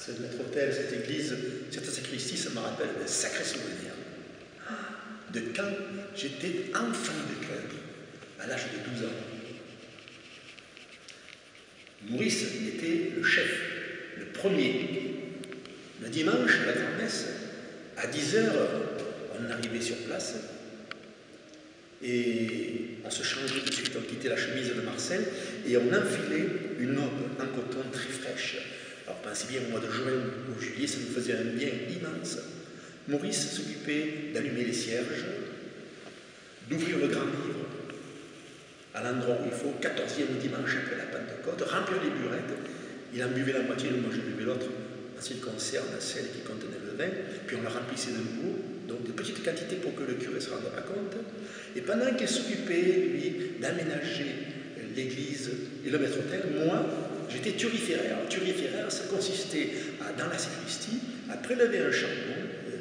Ce maître-autel, cette église, cette sacristie, ça me rappelle un sacré souvenir de quand j'étais enfant de cœur, à l'âge de 12 ans. Maurice était le chef, le premier. Le dimanche, à la grand-messe, à 10 h, on arrivait sur place et on se changeait tout de suite, on quittait la chemise de Marcel et on enfilait une aube en coton très fraîche. Alors pensez bien, au mois de juin ou juillet, ça nous faisait un bien immense. Maurice s'occupait d'allumer les cierges, d'ouvrir le grand livre à l'endroit où il faut, 14e dimanche après la Pentecôte, remplir les burettes. Il en buvait la moitié, moi je buvais l'autre, en ce qui concerne celle qui contenait le vin, puis on la remplissait de nouveau, donc de petites quantités pour que le curé ne se rende pas compte. Et pendant qu'il s'occupait, lui, d'aménager l'église et le maître-autel, moi, j'étais turiféraire. Turiféraire, ça consistait, dans la sacristie, à prélever un charbon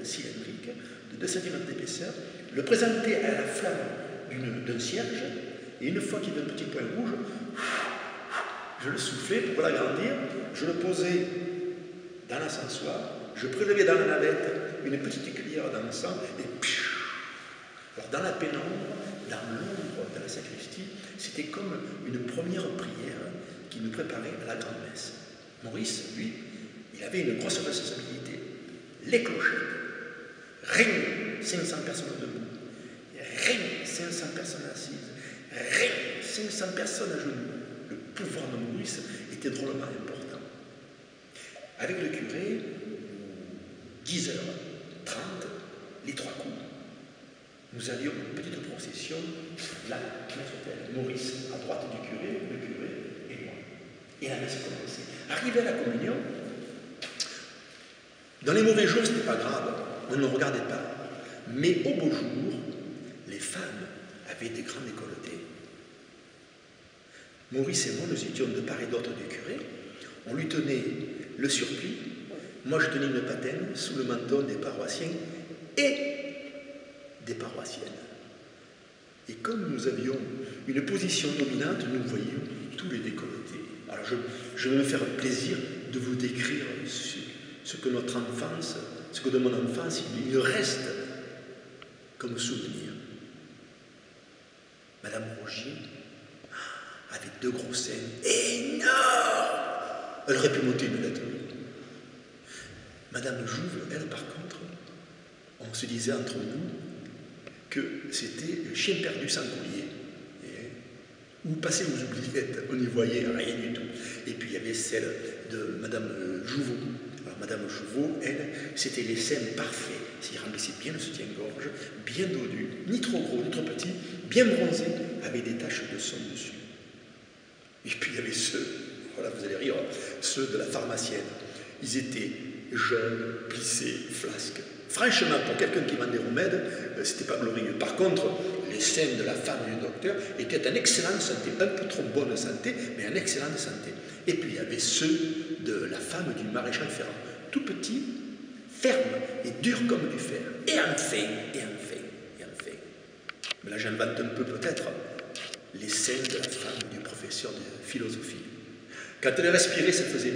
cylindrique de 2 cm d'épaisseur, le présenter à la flamme d'un cierge, et une fois qu'il y avait un petit point rouge, je le soufflais pour l'agrandir, je le posais dans l'ascensoir, je prélevais dans la navette une petite cuillère d'encens, et pfiou. Alors dans la pénombre, dans l'ombre de la sacristie, c'était comme une première prière qui nous préparait à la grande-messe. Maurice, lui, il avait une grosse responsabilité. Les clochettes, règne 500 personnes debout, règne 500 personnes assises, règne 500 personnes à genoux. Le pouvoir de Maurice était drôlement important. Avec le curé, 10h30, les 3 coups, nous avions une petite procession, là, notre Maurice à droite du curé, le curé et moi. Et la messe commençait. Arrivé à la communion, dans les mauvais jours, ce n'était pas grave, on ne regardait pas. Mais au beau jour, les femmes avaient des grands décolletés. Maurice et moi, nous étions de part et d'autre du curé. On lui tenait le surplis. Moi, je tenais une patène sous le menton des paroissiens et des paroissiennes. Et comme nous avions une position dominante, nous voyions tous les décolletés. Alors, je vais me faire plaisir de vous décrire ce que notre enfance, ce que de mon enfance, il reste comme souvenir. Madame Rogier avait 2 gros seins énormes. Elle aurait pu monter une lettre. Madame Jouve, elle, par contre, on se disait entre nous que c'était chien perdu sans collier. Ou passé aux oubliettes, on n'y voyait rien du tout. Et puis il y avait celle de Madame Jouveau. Alors Madame Jouveau, elle, c'était les seins parfaits. Il remplissait bien le soutien-gorge, bien dodu, ni trop gros, ni trop petit, bien bronzé, avec des taches de son dessus. Et puis il y avait ceux, voilà, vous allez rire, ceux de la pharmacienne. Ils étaient jeunes, plissés, flasques. Franchement, pour quelqu'un qui vendait remèdes, c'était pas glorieux. Par contre, les seins de la femme du docteur étaient en excellente santé, un peu trop bonne santé, mais en excellente santé. Et puis il y avait ceux de la femme du maréchal Ferrand, tout petits, fermes et durs comme du fer. Et enfin, mais là j'invente un peu peut-être, les seins de la femme du professeur de philosophie. Quand elle respirait, ça faisait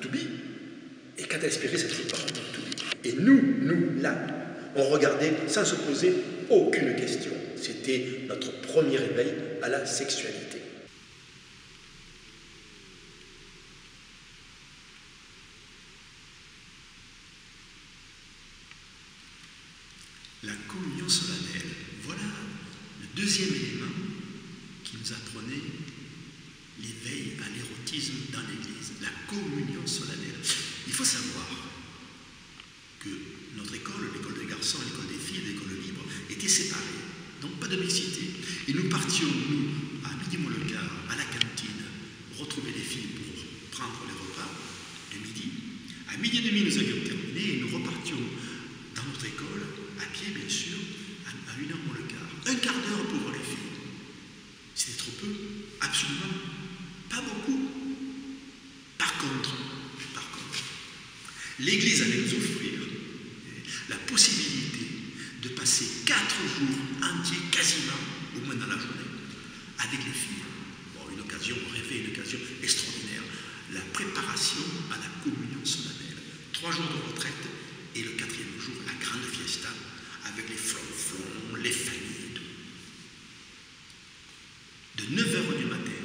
toubi. Et quand elle respirait, ça faisait toubi. Et nous, là, on regardait sans se poser aucune question. C'était notre premier éveil à la sexualité. La communion solennelle, voilà le deuxième élément qui nous apprenait l'éveil à l'érotisme dans l'Église, la communion solennelle. Il faut savoir que notre école, l'école des garçons, l'école des filles, l'école libre, étaient séparées, donc pas de mixité. Et nous partions, nous, à midi moins le quart, à la cantine, retrouver les filles pour prendre les repas de midi. À midi et demi, nous avions terminé et nous repartions dans notre école, à pied bien sûr, à 1h moins le quart. Un quart d'heure pour voir les filles. C'était trop peu? Absolument pas beaucoup. Par contre, l'Église allait nous offrir la possibilité de passer 4 jours entiers, quasiment, au moins dans la journée, avec les filles. Bon, une occasion rêvée, une occasion extraordinaire. la préparation à la communion solennelle. 3 jours de retraite et le 4e jour, la grande fiesta avec les flonflons, les familles et tout. De 9h du matin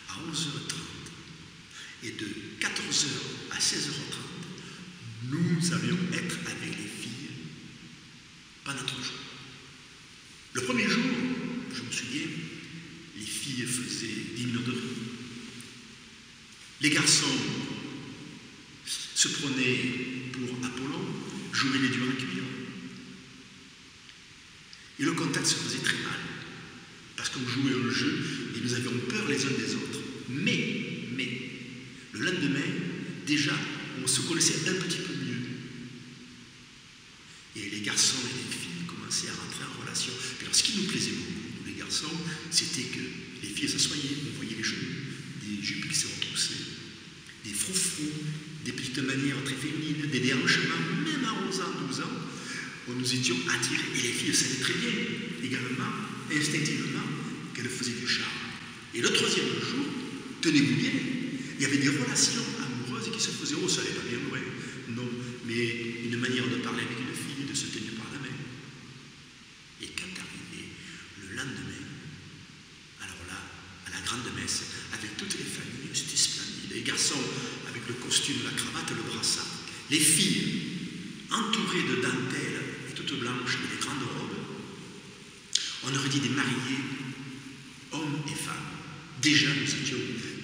à 11h30 et de 14h à 16h30, nous allions être avec les filles pendant 3 jours. Le premier jour, je me souviens, les filles faisaient 10 millions de riz. Les garçons se prenaient pour Apollon, jouaient les durs à cuire. Et le contact se faisait très mal, parce qu'on jouait un jeu et nous avions peur les uns des autres. Mais, le lendemain, déjà, on se connaissait un petit peu mieux. Et les garçons et les filles commençaient à rentrer en relation. Et alors, ce qui nous plaisait beaucoup, nous les garçons, c'était que les filles s'assoyaient, on voyait les genoux, des jupes qui se retroussaient, des froufrous, des petites manières très féminines, des déhanchements, même à 11 ans, 12 ans, où nous étions attirés. Et les filles savaient très bien, également, instinctivement, qu'elles faisaient du charme. Et le 3e jour, tenez-vous bien, il y avait des relations amoureuses qui se faisaient, oh, ça n'allait pas bien loin, non, mais une manière de parler avec une fille, de se tenir par la main. Et quand arrivait le lendemain, alors là, à la grande messe, avec toutes les familles, c'était splendide. Les garçons avec le costume, la cravate, le brassard. Les filles, entourées de dentelles et toutes blanches, et des grandes robes. On aurait dit des mariés, hommes et femmes. Déjà, nous étions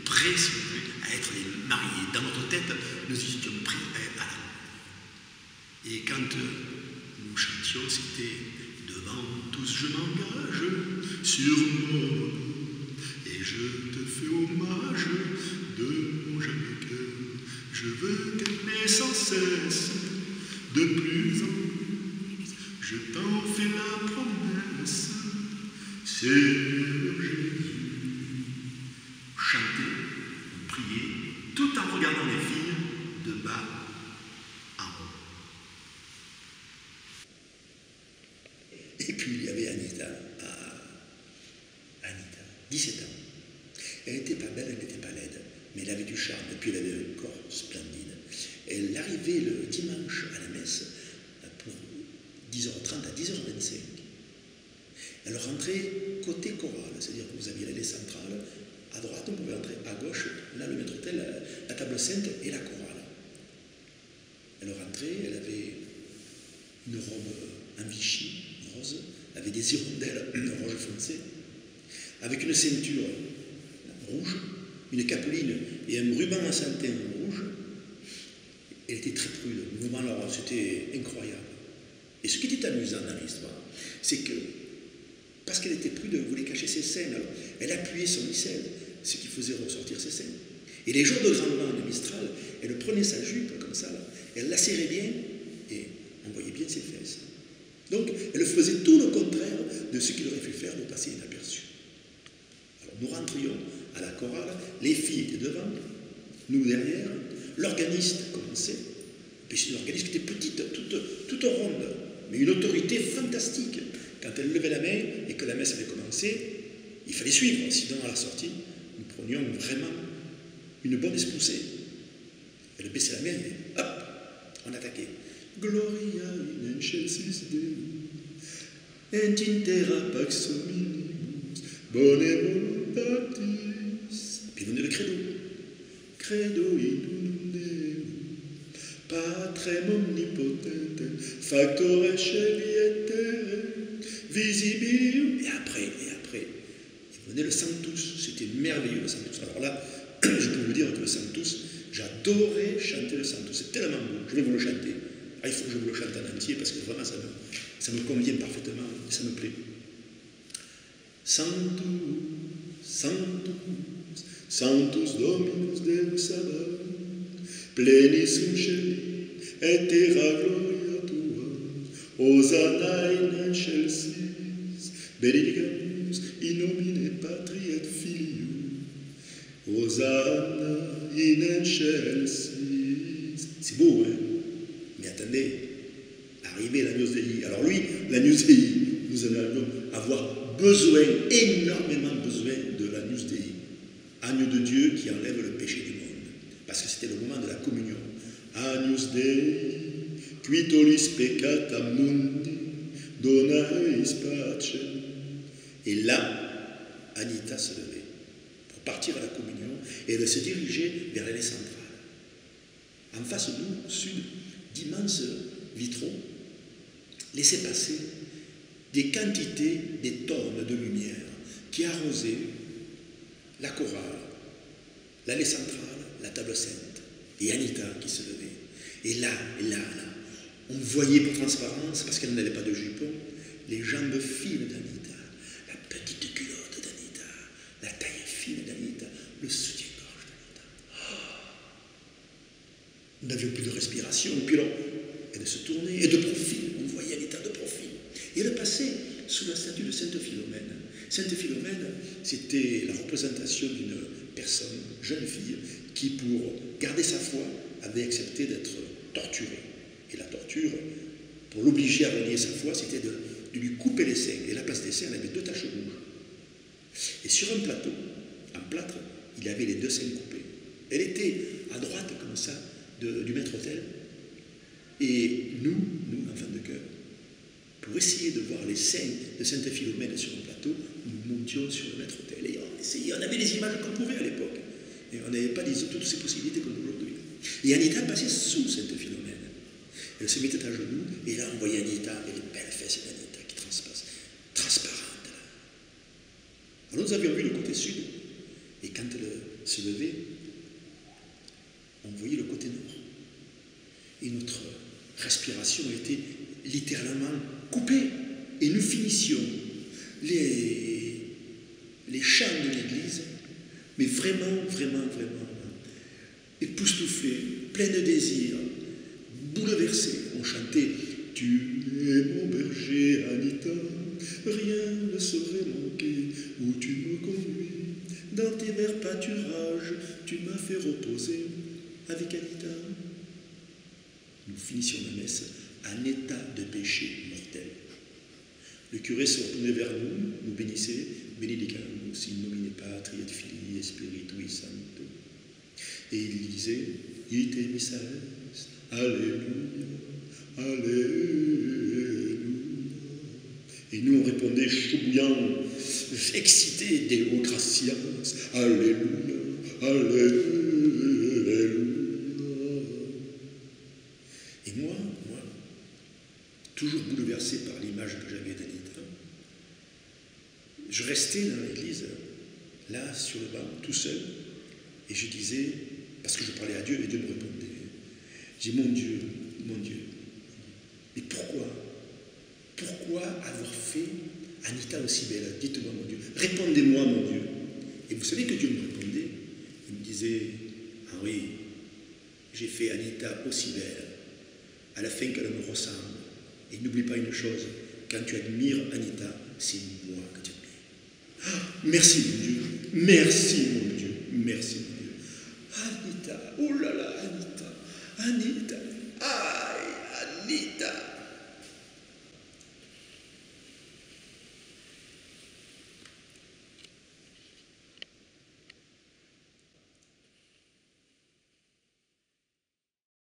prêts, si vous voulez, à être les mariés. Dans notre tête, nous étions prêts à la. Et quand nous chantions, c'était devant tous, je m'engage sur mon nom, et je te fais hommage de mon jamais cœur. Je veux t'aimer sans cesse, de plus en plus, je t'en fais la promesse, Seigneur Jésus. Chanter, prier, tout en regardant les filles de bas en haut. Et puis il y avait Anita, 17 ans. Elle n'était pas belle, elle n'était pas laide, mais elle avait du charme, et puis elle avait un corps splendide. Elle arrivait le dimanche à la messe pour 10h30 à 10h25. Elle rentrait côté chorale, c'est-à-dire que vous aviez l'allée centrale, à droite on pouvait entrer, à gauche, là le maître-autel, la table sainte et la chorale. Elle rentrait, elle avait une robe en Vichy, rose, avec des hirondelles rouge foncé, avec une ceinture rouge, une capeline et un ruban à santin rouge. Elle était très prude, le mouvement là, c'était incroyable. Et ce qui était amusant dans l'histoire, c'est que, parce qu'elle était prude, elle voulait cacher ses seins, alors elle appuyait son missel, ce qui faisait ressortir ses seins. Et les jours de grand vent de Mistral, elle prenait sa jupe comme ça, là, elle la serrait bien, et on voyait bien ses fesses. Donc, elle faisait tout le contraire de ce qu'il aurait pu faire de passer inaperçu. Alors, nous rentrions à la chorale, les filles étaient devant, nous derrière, l'organiste commençait, puis c'est une organiste qui était petite, toute ronde, mais une autorité fantastique. Quand elle levait la main et que la messe avait commencé, il fallait suivre, sinon à la sortie, nous prenions vraiment une bonne espoussée. Elle baissait la main et hop, on attaquait. Gloria in excelsis Deus, et intera pax hominibus, bone voluntatis. Puis venait le credo. Credo in unum Deum, Patrem omnipotentem, factor celi et terre, visibilium. Et après, il venait le Sanctus. C'était merveilleux le Sanctus. Alors là, je peux vous dire que le Sanctus, j'adorais chanter le Sanctus. C'est tellement beau. Je vais vous le chanter. Ah, il faut que je vous le chante en entier parce que vraiment ça me convient parfaitement et ça me plaît. Sanctus, Sanctus, Sanctus Dominus Deus Sabaoth, plenis in celi et terra gloria tua, Hosanna in excelsis, benedicamus in nomine Patri et Filii, Hosanna in excelsis. C'est beau, hein? Mais attendez, arrivé l'Agnus Dei. Alors lui, l'Agnus Dei, nous allons avoir besoin, énormément besoin de l'Agnus Dei. agneau de Dieu qui enlève le péché du monde. Parce que c'était le moment de la communion. Agnus Dei, qui tollis peccata mundi, dona eis pace. Et là, Anita se levait pour partir à la communion et elle se dirigeait vers l'allée centrale. En face de nous, au sud, d'immenses vitraux laissaient passer des quantités, des tonnes de lumière qui arrosaient la chorale, l'allée centrale, la table sainte, et Anita qui se levait. Et là, on voyait pour transparence, parce qu'elle n'avait pas de jupon, les jambes fines d'Anita, la petite culotte d'Anita, la taille fine d'Anita, le soutien-gorge d'Anita. Oh, nous n'avions plus de respiration, puis alors, elle se tournait, et de profil, on voyait Anita de profil. Et elle passait sous la statue de Sainte Philomène. Sainte Philomène, c'était la représentation d'une personne, jeune fille, qui, pour garder sa foi, avait accepté d'être torturée. Et la torture, pour l'obliger à renier sa foi, c'était de lui couper les seins. Et à la place des seins, elle avait 2 taches rouges. Et sur un plateau, en plâtre, il y avait les 2 seins coupés. Elle était à droite, comme ça, du maître-autel. Et nous, enfants de cœur, pour essayer de voir les seins de Sainte Philomène sur un plateau, nous montions sur le maître-autel. Et on essayait, on avait les images qu'on pouvait à l'époque. Et on n'avait pas toutes ces possibilités comme aujourd'hui. Et Anita passait sous Sainte Philomène. Elle se mettait à genoux, et là on voyait Anita et les belles fesses d'Anita qui transpassent, transparentes. Alors nous avions vu le côté sud, et quand elle se levait, on voyait le côté nord. Et notre respiration était littéralement coupée, et nous finissions les chants de l'église, mais vraiment, vraiment, vraiment époustouflés, pleins de désir, bouleversés. On chantait « Tu es mon berger, Anita, rien ne saurait manquer où tu me conduis. Dans tes verts pâturages, tu m'as fait reposer avec Anita. » Nous finissions la messe en état de péché mortel. Le curé se retournait vers nous, nous bénissait « Benedicamus in nomine Patri et Filii et Spiritui Sancto » et il disait « Ite missa est, Alléluia, Alléluia » et nous on répondait chouillant, excité, Deo gratias, Alléluia, Alléluia. Et moi, toujours bouleversé par l'image que j'avais d'Anita, je restais dans l'église, là, sur le banc, tout seul, et je disais, parce que je parlais à Dieu, et Dieu me répondait, je dis, mon Dieu, mais pourquoi avoir fait Anita aussi belle? Dites-moi, mon Dieu, répondez-moi, mon Dieu. Et vous savez que Dieu me répondait, il me disait, Henri, j'ai fait Anita aussi belle, à la fin qu'elle me ressemble. Et n'oublie pas une chose, quand tu admires Anita, c'est moi que tu admires. Ah, merci mon Dieu, merci mon Dieu, merci mon Dieu. Anita, oh là là, Anita,